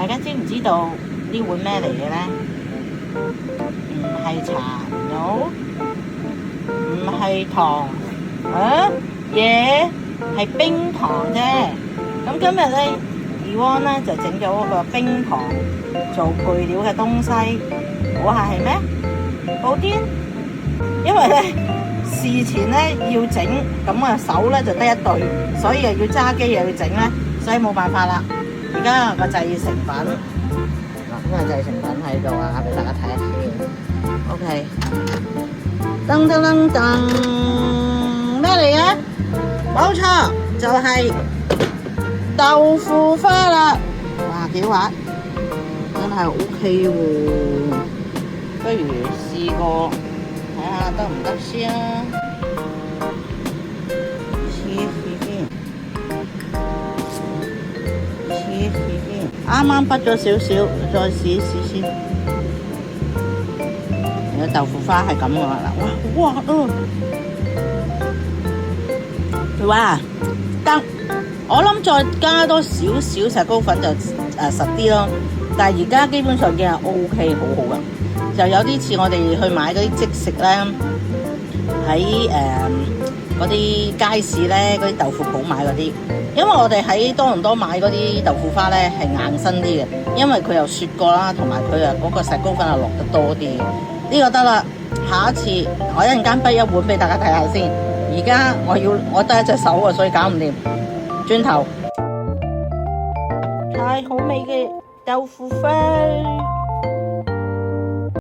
大家知唔知道呢碗咩嚟嘅呢？唔係茶，no，唔係糖，嘢係冰糖啫。咁今日呢，Ewan 呢就整咗個冰糖做配料嘅東西，估下係咩？布甸。因為呢事前呢要整，咁啊手呢就得一對，所以又要揸機又要整呢，所以冇辦法啦。而家個製成品，嗱，呢個製成品喺度啊，俾大家睇下先。OK， 噔噔噔噔，咩嚟嘅？冇錯，就係豆腐花啦。哇，幾滑，真係 OK 喎。不如試過睇下得唔得先啊？啱啱畢咗少少，再試一試先。有豆腐花係咁嘅啦，哇哇得！我諗再加多少少石膏粉就實啲咯。但係而家基本上已經係 OK， 好好嘅。就有啲似我哋去買嗰啲即食咧，喺嗰啲街市咧，嗰啲豆腐鋪買嗰啲。因為我哋喺多倫多買嗰啲豆腐花咧係硬身啲嘅，因為佢又雪過啦，同埋佢嗰個石膏粉又落得多啲。呢個得啦，下一次我一陣間畢一碗俾大家睇下先。而家我得一隻手啊，所以搞唔掂。轉頭太好味嘅豆腐花。